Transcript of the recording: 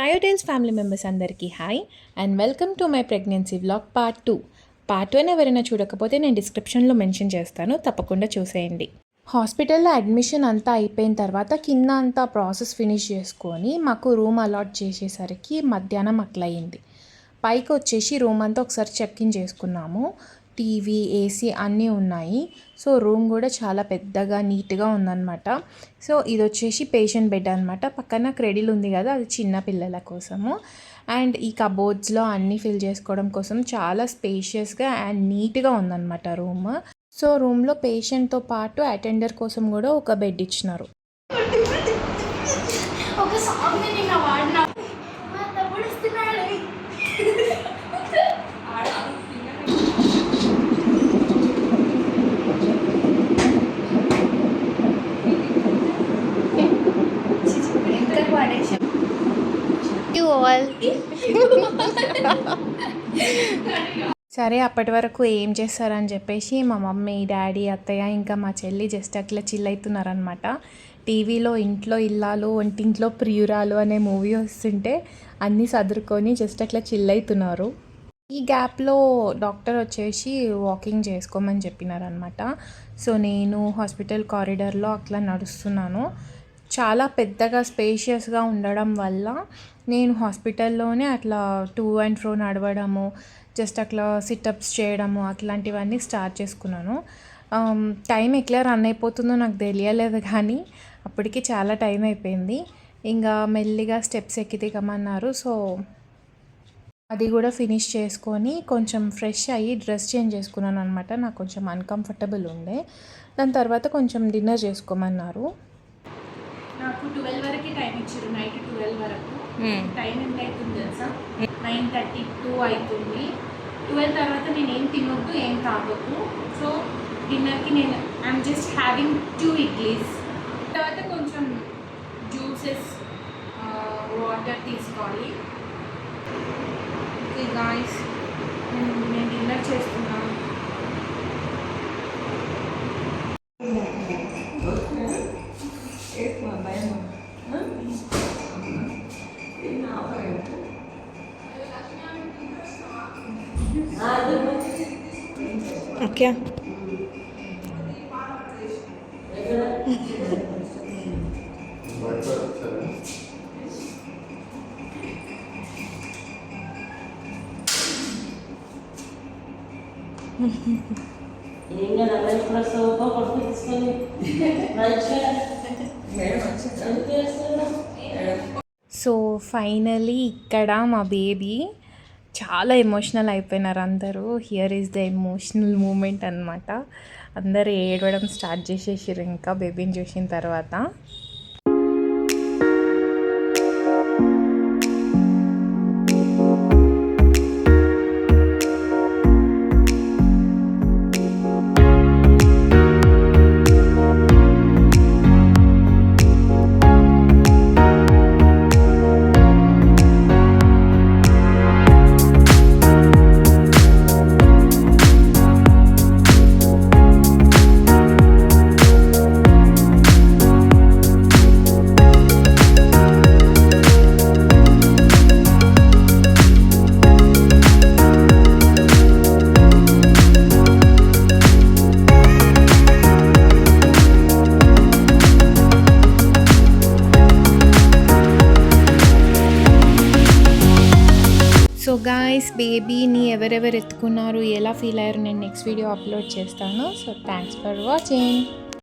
టయోటైల్స్ family members అందరికీ hi and welcome to my pregnancy vlog part 2. Part 2 అని ఎవరైనా చూడకపోతే నేను డిస్క్రిప్షన్లో మెన్షన్ చేస్తాను, తప్పకుండా చూసేయండి. హాస్పిటల్లో అడ్మిషన్ అంతా అయిపోయిన తర్వాత కింద అంతా ప్రాసెస్ ఫినిష్ చేసుకొని మాకు రూమ్ అలాట్ చేసేసరికి మధ్యాహ్నం అట్లా అయింది. పైకి వచ్చేసి రూమ్ అంతా ఒకసారి చెక్ ఇన్ చేసుకున్నాము. టీవీ, ఏసీ అన్నీ ఉన్నాయి. సో రూమ్ కూడా చాలా పెద్దగా నీట్గా ఉందన్నమాట. సో ఇది వచ్చేసి పేషెంట్ బెడ్ అనమాట. పక్కన క్రెడిల్ ఉంది కదా, అది చిన్న పిల్లల కోసము. అండ్ ఈ కబోర్డ్స్లో అన్నీ ఫిల్ చేసుకోవడం కోసం చాలా స్పేషియస్గా అండ్ నీట్గా ఉందన్నమాట రూమ్. సో రూమ్లో పేషెంట్తో పాటు అటెండర్ కోసం కూడా ఒక బెడ్ ఇచ్చినారు. సరే, అప్పటి వరకు ఏం చేస్తారని చెప్పేసి మా మమ్మీ, డాడీ, అత్తయ్య ఇంకా మా చెల్లి జస్ట్ అట్లా చిల్ అవుతున్నారనమాట. టీవీలో ఇంట్లో ఇల్లాలు వంటింట్లో ప్రియురాలు అనే మూవీ వస్తుంటే అన్నీ సదురుకొని జస్ట్ అట్లా చిల్ అవుతున్నారు. ఈ గ్యాప్లో డాక్టర్ వచ్చేసి వాకింగ్ చేసుకోమని చెప్పినారనమాట. సో నేను హాస్పిటల్ కారిడార్లో అట్లా నడుస్తున్నాను. చాలా పెద్దగా స్పేషియస్గా ఉండడం వల్ల నేను హాస్పిటల్లోనే అట్లా టు అండ్ ఫ్రో నడవడము, జస్ట్ అట్లా సిటప్స్ చేయడము అట్లాంటివన్నీ స్టార్ట్ చేసుకున్నాను. టైం ఎట్లా రన్ అయిపోతుందో నాకు తెలియలేదు, కానీ అప్పటికి చాలా టైం అయిపోయింది. ఇంకా మెల్లిగా స్టెప్స్ ఎక్కి దిగమన్నారు. సో అది కూడా ఫినిష్ చేసుకొని కొంచెం ఫ్రెష్ అయ్యి డ్రెస్ చేంజ్ చేసుకున్నాను అనమాట. నాకు కొంచెం అన్కంఫర్టబుల్ ఉండే. దాని తర్వాత కొంచెం డిన్నర్ చేసుకోమన్నారు. నాకు 12 వరకు టైం ఇచ్చారు, నైట్ 12 వరకు. టైం ఎంత అవుతుంది తెలుసా? 9:32 అవుతుంది. 12 తర్వాత నేను ఏం తినొద్దు, ఏం తాగొద్దు. సో డిన్నర్కి నేను ఐఎమ్ జస్ట్ హ్యావింగ్ 2 ఇడ్లీస్. తర్వాత కొంచెం జ్యూసెస్, వాటర్ తీసుకోవాలి. ఓకే గాయ్స్, నేను డిన్నర్ చేస్తున్నాను. क्या సో ఫైనలీ ఇక్కడ మా బేబీ చాలా ఎమోషనల్ అయిపోయినారు అందరూ. Here is the emotional moment అనమాట. అందరూ ఏడవడం స్టార్ట్ చేసేసారు ఇంకా బేబీని చూసిన తర్వాత. సో గాయ్స్, బేబీని ఎవరెవరు ఎత్తుకున్నారు, ఎలా ఫీల్ అయ్యారు, నేను నెక్స్ట్ వీడియో అప్లోడ్ చేస్తాను. So thanks for watching.